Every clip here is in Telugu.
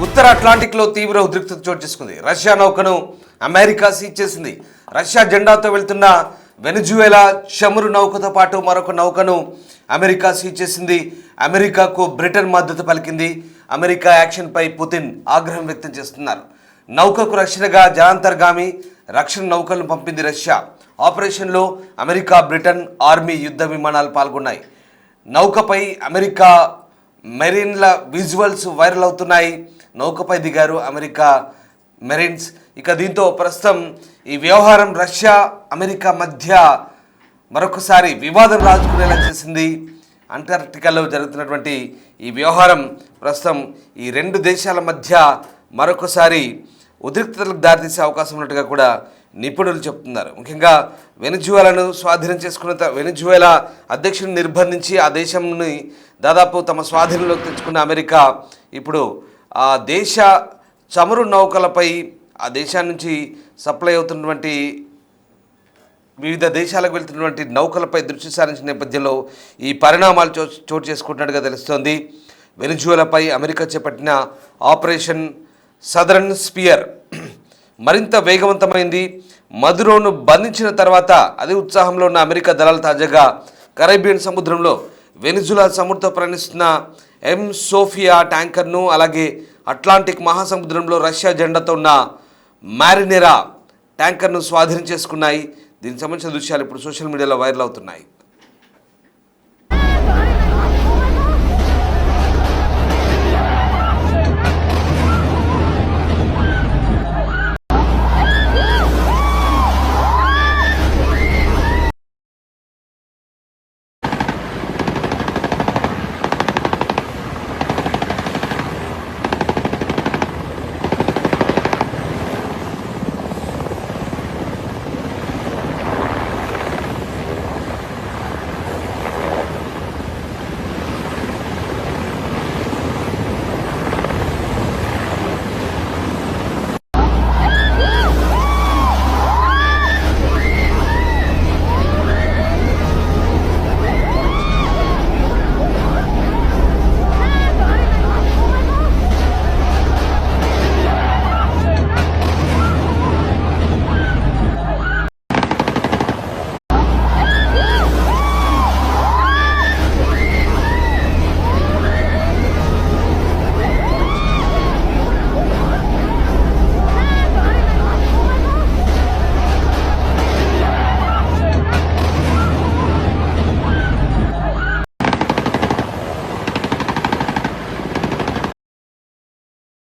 ఉత్తర అట్లాంటిక్లో తీవ్ర ఉద్రిక్తత చోటు చేసుకుంది. రష్యా నౌకను అమెరికా సీజ్ చేసింది. రష్యా జెండాతో వెళ్తున్న వెనిజువేలా చమురు నౌకతో పాటు మరొక నౌకను అమెరికా సీజ్ చేసింది. అమెరికాకు బ్రిటన్ మద్దతు పలికింది. అమెరికా యాక్షన్పై పుతిన్ ఆగ్రహం వ్యక్తం చేస్తున్నారు. నౌకకు రక్షణగా జలాంతర్గామి రక్షణ నౌకలను పంపింది రష్యా. ఆపరేషన్లో అమెరికా, బ్రిటన్ ఆర్మీ యుద్ధ విమానాలు పాల్గొన్నాయి. నౌకపై అమెరికా మెరీన్ల విజువల్స్ వైరల్ అవుతున్నాయి. నౌకపై దిగారు అమెరికా మెరీన్స్. ఇక దీంతో ప్రస్తుతం ఈ వ్యవహారం రష్యా అమెరికా మధ్య మరొకసారి వివాదం రాజుకునేలా చేసింది. అంటార్క్టికాలో జరుగుతున్నటువంటి ఈ వ్యవహారం ప్రస్తుతం ఈ రెండు దేశాల మధ్య మరొకసారి ఉద్రిక్తతలకు దారితీసే అవకాశం ఉన్నట్టుగా కూడా నిపుణులు చెప్తున్నారు. ముఖ్యంగా వెనిజువేలాను స్వాధీనం చేసుకున్న వెనిజువేలా అధ్యక్షుడిని నిర్బంధించి ఆ దేశంని దాదాపు తమ స్వాధీనంలోకి తెచ్చుకున్న అమెరికా ఇప్పుడు ఆ దేశ చమురు నౌకలపై ఆ దేశాన్ని నుంచి సప్లై అవుతున్నటువంటి వివిధ దేశాలకు వెళ్తున్నటువంటి నౌకలపై దృష్టి సారించిన నేపథ్యంలో ఈ పరిణామాలు చోటు చేసుకుంటున్నట్టుగా తెలుస్తోంది. వెనిజువేలాపై అమెరికా చేపట్టిన ఆపరేషన్ సదరన్ స్పియర్ మరింత వేగవంతమైంది. మదురోను బంధించిన తర్వాత అదే ఉత్సాహంలో ఉన్న అమెరికా దళాలు తాజాగా కరేబియన్ సముద్రంలో వెనిజులా సముద్రంతో ప్రయాణిస్తున్న ఎం సోఫియా ట్యాంకర్ను, అలాగే అట్లాంటిక్ మహాసముద్రంలో రష్యా జెండాతో ఉన్న మారినేరా ట్యాంకర్ను స్వాధీనం చేసుకున్నాయి. దీనికి సంబంధించిన దృశ్యాలు ఇప్పుడు సోషల్ మీడియాలో వైరల్ అవుతున్నాయి.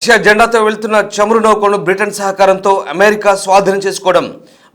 రష్యా జెండాతో వెళ్తున్న చమురు నౌకలను బ్రిటన్ సహకారంతో అమెరికా స్వాధీనం చేసుకోవడం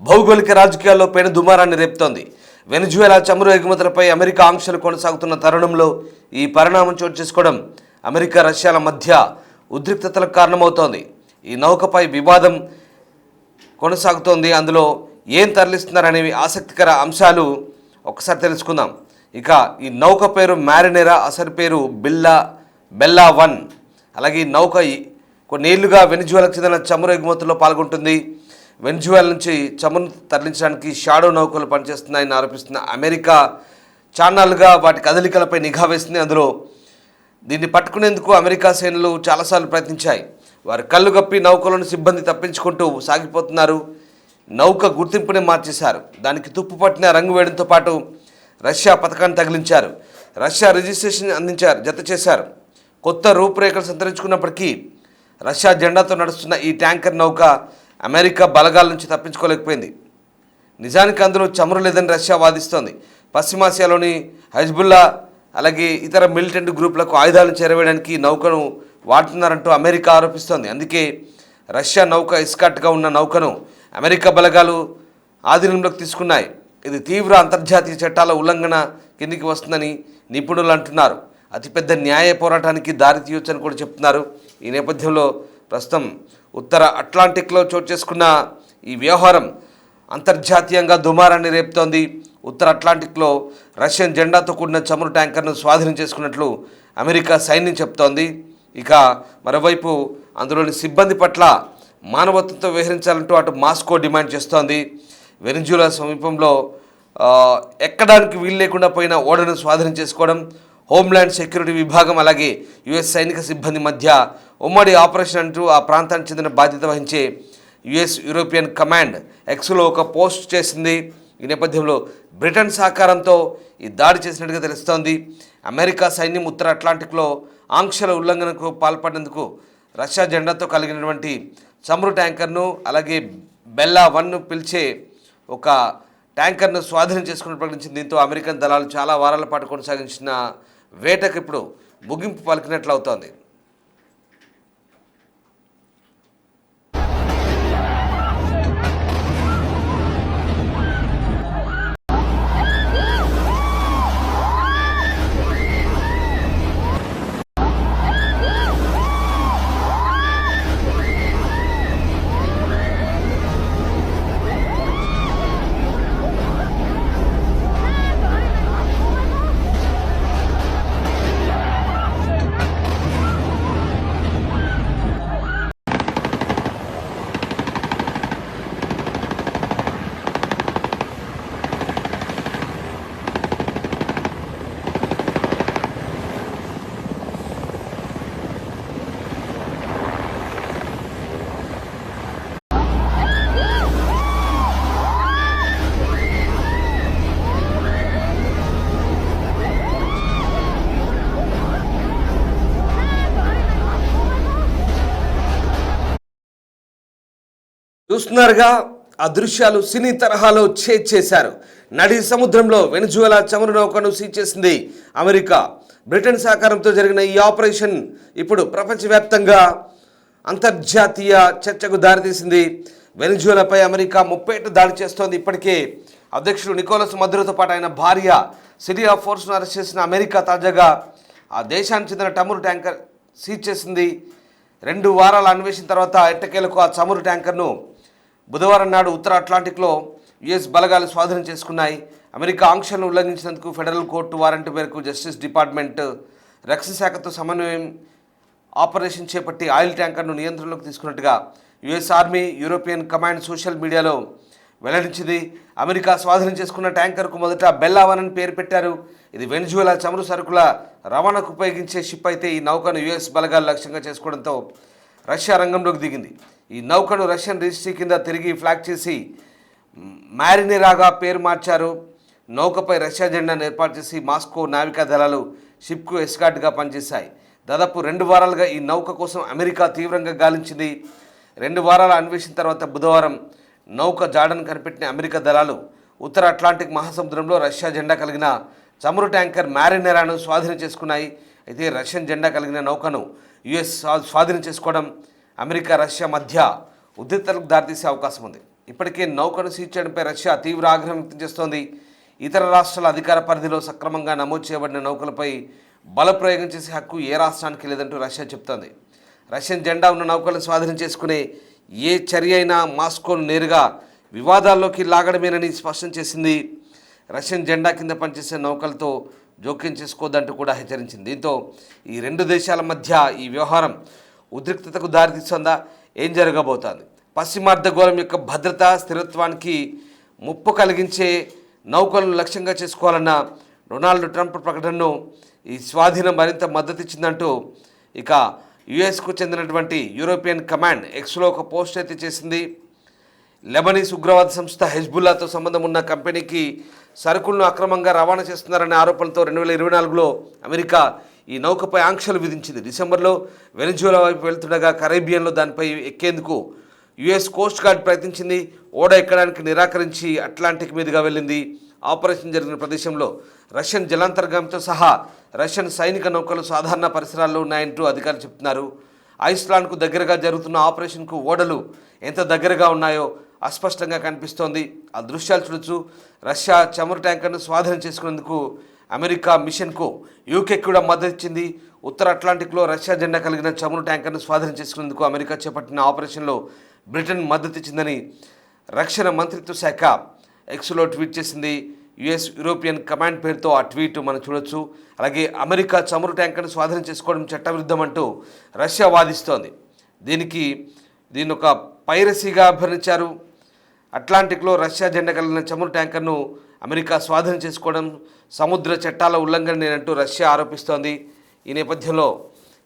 భౌగోళిక రాజకీయాల్లో పెను దుమారాన్ని రేపుతోంది. వెనిజువేలా చమురు ఎగుమతులపై అమెరికా ఆంక్షలు కొనసాగుతున్న తరుణంలో ఈ పరిణామం చోటు చేసుకోవడం అమెరికా రష్యాల మధ్య ఉద్రిక్తతలకు కారణమవుతోంది. ఈ నౌకపై వివాదం కొనసాగుతోంది. అందులో ఏం తరలిస్తున్నారనేవి ఆసక్తికర అంశాలు ఒకసారి తెలుసుకుందాం. ఇక ఈ నౌక పేరు మారినేరా, అసలు పేరు బెల్లా 1. అలాగే ఈ నౌక కొన్నేళ్లుగా వెనిజువేలాకు చెందిన చమురు ఎగుమతుల్లో పాల్గొంటుంది. వెనిజువేలా నుంచి చమురు తరలించడానికి షాడో నౌకలు పనిచేస్తున్నాయని ఆరోపిస్తున్న అమెరికా చాన్నాళ్లుగా వాటి కదలికలపై నిఘా వేసింది. అందులో దీన్ని పట్టుకునేందుకు అమెరికా సేనలు చాలాసార్లు ప్రయత్నించాయి. వారు కళ్ళు గప్పి నౌకలను సిబ్బంది తప్పించుకుంటూ సాగిపోతున్నారు. నౌక గుర్తింపునే మార్చేశారు. దానికి తుప్పు పట్టిన రంగు వేయడంతో పాటు రష్యా పథకాన్ని తగిలించారు. రష్యా రిజిస్ట్రేషన్ జత చేశారు. కొత్త రూపురేఖలు సంతరించుకున్నప్పటికీ రష్యా జెండాతో నడుస్తున్న ఈ ట్యాంకర్ నౌక అమెరికా బలగాల నుంచి తప్పించుకోలేకపోయింది. నిజానికి అందులో చమురు లేదని రష్యా వాదిస్తోంది. పశ్చిమాసియాలోని హెజ్బుల్లా అలాగే ఇతర మిలిటెంట్ గ్రూపులకు ఆయుధాలను చేరవేయడానికి నౌకను వాడుతున్నారంటూ అమెరికా ఆరోపిస్తోంది. అందుకే రష్యా నౌక ఇస్కాట్గా ఉన్న నౌకను అమెరికా బలగాలు ఆధీనంలోకి తీసుకున్నాయి. ఇది తీవ్ర అంతర్జాతీయ చట్టాల ఉల్లంఘన కిందికి వస్తుందని నిపుణులు అంటున్నారు. అతిపెద్ద న్యాయ పోరాటానికి దారితీయొచ్చని కూడా చెప్తున్నారు. ఈ నేపథ్యంలో ప్రస్తుతం ఉత్తర అట్లాంటిక్లో చోటు చేసుకున్న ఈ వ్యవహారం అంతర్జాతీయంగా దుమారాన్ని రేపుతోంది. ఉత్తర అట్లాంటిక్లో రష్యన్ జెండాతో కూడిన చమురు ట్యాంకర్ను స్వాధీనం చేసుకున్నట్లు అమెరికా సైన్యం చెప్తోంది. ఇక మరోవైపు అందులోని సిబ్బంది పట్ల మానవత్వంతో వ్యవహరించాలంటూ అటు మాస్కో డిమాండ్ చేస్తోంది. వెనిజువేలా సమీపంలో ఎక్కడానికి వీలు లేకుండా పోయిన ఓడను స్వాధీనం చేసుకోవడం, హోమ్ల్యాండ్ సెక్యూరిటీ విభాగం అలాగే యుఎస్ సైనిక సిబ్బంది మధ్య ఉమ్మడి ఆపరేషన్ అంటూ ఆ ప్రాంతానికి చెందిన బాధ్యత వహించే యుఎస్ యూరోపియన్ కమాండ్ ఎక్స్లో ఒక పోస్ట్ చేసింది. ఈ నేపథ్యంలో బ్రిటన్ సహకారంతో ఈ దాడి చేసినట్టుగా తెలుస్తోంది. అమెరికా సైన్యం ఉత్తర అట్లాంటిక్లో ఆంక్షల ఉల్లంఘనకు పాల్పడినందుకు రష్యా జెండాతో కలిగినటువంటి చమురు ట్యాంకర్ను అలాగే బెల్లా 1ను పిలిచే ఒక ట్యాంకర్ను స్వాధీనం చేసుకుని ప్రకటించింది. దీంతో అమెరికన్ దళాలు చాలా వారాల పాటు కొనసాగించిన వేటకు ఇప్పుడు ముగింపు పలికినట్లు అవుతోంది. చూస్తున్నారుగా, ఆ దృశ్యాలు సినీ తరహాలో చేశారు. నడి సముద్రంలో వెనిజువెలా చమురు నౌకను సీజ్ చేసింది అమెరికా. బ్రిటన్ సహకారంతో జరిగిన ఈ ఆపరేషన్ ఇప్పుడు ప్రపంచవ్యాప్తంగా అంతర్జాతీయ చర్చకు దారితీసింది. వెనిజువెలాపై అమెరికా ముప్పేట దాడి చేస్తోంది. ఇప్పటికే అధ్యక్షుడు నికోలస్ మదురోతో పాటు ఆయన భార్య సిలియా ఫోర్స్ను అరెస్ట్ చేసిన అమెరికా తాజాగా ఆ దేశానికి చెందిన చమురు ట్యాంకర్ సీజ్ చేసింది. 2 వారాల అన్వేషణ తర్వాత ఎట్టకేలకు ఆ చమురు ట్యాంకర్ను బుధవారం నాడు ఉత్తర అట్లాంటిక్లో యుఎస్ బలగాలు స్వాధీనం చేసుకున్నాయి. అమెరికా ఆంక్షలను ఉల్లంఘించినందుకు ఫెడరల్ కోర్టు వారెంట్ మేరకు జస్టిస్ డిపార్ట్మెంట్ రక్షణ శాఖతో సమన్వయం ఆపరేషన్ చేపట్టి ఆయిల్ ట్యాంకర్ను నియంత్రణలోకి తీసుకున్నట్టుగా US army European command social మీడియాలో వెల్లడించింది. అమెరికా స్వాధీనం చేసుకున్న ట్యాంకర్కు మొదట బెల్లా 1 అని పేరు పెట్టారు. ఇది వెనిజువెలా చమురు సరుకుల రవాణాకు ఉపయోగించే షిప్ అయితే ఈ నౌకను యుఎస్ బలగాలు లక్ష్యంగా చేసుకోవడంతో రష్యా రంగంలోకి దిగింది. ఈ నౌకను రష్యన్ రిజిస్ట్రీ కింద తిరిగి ఫ్లాగ్ చేసి మ్యారినేరాగా పేరు మార్చారు. నౌకపై రష్యా జెండాను ఏర్పాటు చేసి మాస్కో నావికా దళాలు షిప్కు ఎస్కార్ట్గా పనిచేశాయి. దాదాపు 2 వారాలుగా ఈ నౌక కోసం అమెరికా తీవ్రంగా గాలించింది. 2 వారాల అన్వేషణ తర్వాత బుధవారం నౌక జాడను కనిపెట్టిన అమెరికా దళాలు ఉత్తర అట్లాంటిక్ మహాసముద్రంలో రష్యా జెండా కలిగిన చమురు ట్యాంకర్ మ్యారినేరాను స్వాధీనం చేసుకున్నాయి. అయితే రష్యన్ జెండా కలిగిన నౌకను యుఎస్ స్వాధీనం చేసుకోవడం అమెరికా రష్యా మధ్య ఉద్రిక్తతలకు దారితీసే అవకాశం ఉంది. ఇప్పటికే నౌకను సీజ్ చేయడంపై రష్యా తీవ్ర ఆగ్రహం వ్యక్తం చేస్తోంది. ఇతర రాష్ట్రాల అధికార పరిధిలో సక్రమంగా నమోదు చేయబడిన నౌకలపై బలప్రయోగం చేసే హక్కు ఏ రాష్ట్రానికి లేదంటూ రష్యా చెబుతోంది. రష్యన్ జెండా ఉన్న నౌకలను స్వాధీనం చేసుకునే ఏ చర్య అయినా మాస్కోను నేరుగా వివాదాల్లోకి లాగడమేనని స్పష్టం చేసింది. రష్యన్ జెండా కింద పనిచేసే నౌకలతో జోక్యం చేసుకోవద్దంటూ కూడా హెచ్చరించింది. దీంతో ఈ 2 దేశాల మధ్య ఈ వ్యవహారం ఉద్రిక్తతకు దారితీస్తుందా? ఏం జరగబోతోంది? పశ్చిమార్ధగోళం యొక్క భద్రత స్థిరత్వానికి ముప్పు కలిగించే నౌకలను లక్ష్యంగా చేసుకోవాలన్న డొనాల్డ్ ట్రంప్ ప్రకటనను ఈ స్వాధీనం మరింత మద్దతు ఇచ్చిందంటూ ఇక యుఎస్కు చెందినటువంటి యూరోపియన్ కమాండ్ ఎక్స్లో ఒక పోస్ట్ అయితే చేసింది. లెబనీస్ ఉగ్రవాద సంస్థ హెజ్బుల్లాతో సంబంధం ఉన్న కంపెనీకి సరుకులను అక్రమంగా రవాణా చేస్తున్నారనే ఆరోపణలతో 2024లో అమెరికా ఈ నౌకపై ఆంక్షలు విధించింది. డిసెంబర్లో వెనిజువెలా వైపు వెళ్తుండగా కరేబియన్లో దానిపై ఎక్కేందుకు యుఎస్ కోస్ట్ గార్డ్ ప్రయత్నించింది. ఓడ ఎక్కడానికి నిరాకరించి అట్లాంటిక్ మీదుగా వెళ్ళింది. ఆపరేషన్ జరిగిన ప్రదేశంలో రష్యన్ జలాంతర్గామితో సహా రష్యన్ సైనిక నౌకలు సాధారణ పరిసరాల్లో ఉన్నాయంటూ అధికారులు చెప్తున్నారు. ఐస్లాండ్కు దగ్గరగా జరుగుతున్న ఆపరేషన్కు ఓడలు ఎంత దగ్గరగా ఉన్నాయో అస్పష్టంగా కనిపిస్తోంది. ఆ దృశ్యాలు చూడొచ్చు. రష్యా చమురు ట్యాంకర్ను స్వాధీనం చేసుకునేందుకు అమెరికా మిషన్కు యూకే కూడా మద్దతు ఇచ్చింది. ఉత్తర అట్లాంటిక్లో రష్యా జెండా కలిగిన చమురు ట్యాంకర్ను స్వాధీనం చేసుకునేందుకు అమెరికా చేపట్టిన ఆపరేషన్లో బ్రిటన్ మద్దతు ఇచ్చిందని రక్షణ మంత్రిత్వ శాఖ ఎక్స్లో ట్వీట్ చేసింది. యుఎస్ యూరోపియన్ కమాండ్ పేరుతో ఆ ట్వీట్ మనం చూడొచ్చు. అలాగే అమెరికా చమురు ట్యాంకర్ను స్వాధీనం చేసుకోవడం చట్టవిరుద్ధమంటూ రష్యా వాదిస్తోంది. దీన్ని ఒక పైరసీగా అభివర్ణించారు. అట్లాంటిక్లో రష్యా జెండా కలిగిన చమురు ట్యాంకర్ను అమెరికా స్వాధీనం చేసుకోవడం సముద్ర చట్టాల ఉల్లంఘనేనంటూ రష్యా ఆరోపిస్తోంది. ఈ నేపథ్యంలో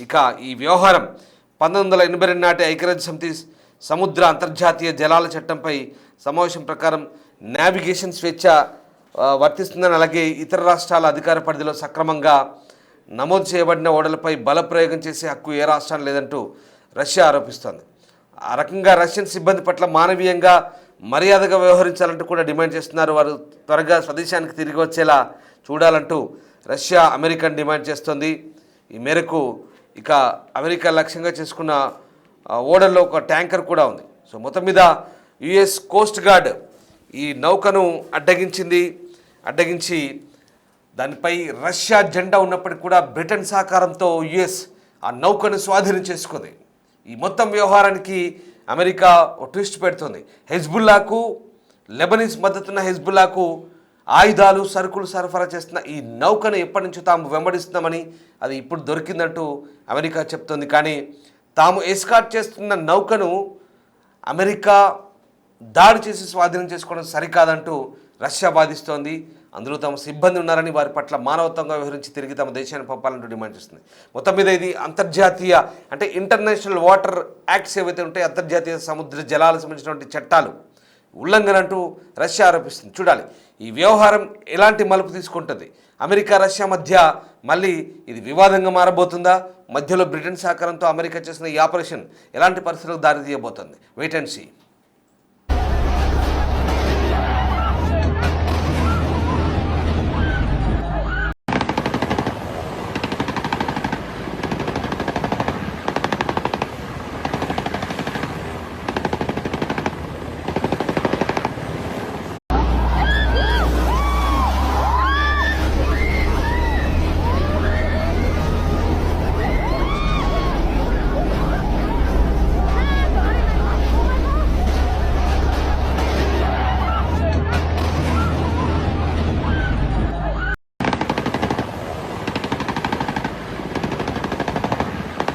ఇక ఈ వ్యవహారం 1982 నాటి ఐక్యరాజ్య సమితి సముద్ర అంతర్జాతీయ జలాల చట్టంపై సమావేశం ప్రకారం నావిగేషన్ స్వేచ్ఛ వర్తిస్తుందని, అలాగే ఇతర రాష్ట్రాల అధికార పరిధిలో సక్రమంగా నమోదు చేయబడిన ఓడలపై బలప్రయోగం చేసే హక్కు ఏ రాష్ట్రం లేదంటూ రష్యా ఆరోపిస్తోంది. ఆ రకంగా రష్యన్ సిబ్బంది పట్ల మానవీయంగా మర్యాదగా వ్యవహరించాలంటూ కూడా డిమాండ్ చేస్తున్నారు. వారు త్వరగా స్వదేశానికి తిరిగి వచ్చేలా చూడాలంటూ రష్యా అమెరికాను డిమాండ్ చేస్తోంది. ఈ మేరకు ఇక అమెరికా లక్ష్యంగా చేసుకున్న ఓడల్లో ఒక ట్యాంకర్ కూడా ఉంది. సో మొత్తం మీద యుఎస్ కోస్ట్ గార్డ్ ఈ నౌకను అడ్డగించి దానిపై రష్యా జెండా ఉన్నప్పటికీ కూడా బ్రిటన్ సహకారంతో యుఎస్ ఆ నౌకను స్వాధీనం చేసుకుంది. ఈ మొత్తం వ్యవహారానికి అమెరికా ట్విస్ట్ పెడుతుంది. హెజ్బుల్లాకు, లెబనీస్ మద్దతున్న హెజ్బుల్లాకు ఆయుధాలు సరుకులు సరఫరా చేస్తున్న ఈ నౌకను ఎప్పటి నుంచో తాము వెంబడిస్తున్నామని, అది ఇప్పుడు దొరికిందంటూ అమెరికా చెప్తోంది. కానీ తాము ఎస్కార్ట్ చేస్తున్న నౌకను అమెరికా దాడి చేసి స్వాధీనం చేసుకోవడం సరికాదంటూ రష్యా వాదిస్తోంది. అందులో తమ సిబ్బంది ఉన్నారని, వారి పట్ల మానవత్వంగా వ్యవహరించి తిరిగి తమ దేశాన్ని పంపాలంటూ డిమాండ్ చేస్తుంది. మొత్తం మీద ఇది అంతర్జాతీయ అంటే ఇంటర్నేషనల్ వాటర్ యాక్ట్స్ ఏవైతే ఉంటాయో, అంతర్జాతీయ సముద్ర జలాలకు సంబంధించినటువంటి చట్టాలు ఉల్లంఘన అంటూ రష్యా ఆరోపిస్తుంది. చూడాలి ఈ వ్యవహారం ఎలాంటి మలుపు తీసుకుంటుంది. అమెరికా రష్యా మధ్య మళ్ళీ ఇది వివాదంగా మారబోతుందా? మధ్యలో బ్రిటన్ సహకారంతో అమెరికా చేసిన ఈ ఆపరేషన్ ఎలాంటి పరిస్థితులకు దారి తీయబోతుంది? Wait and see.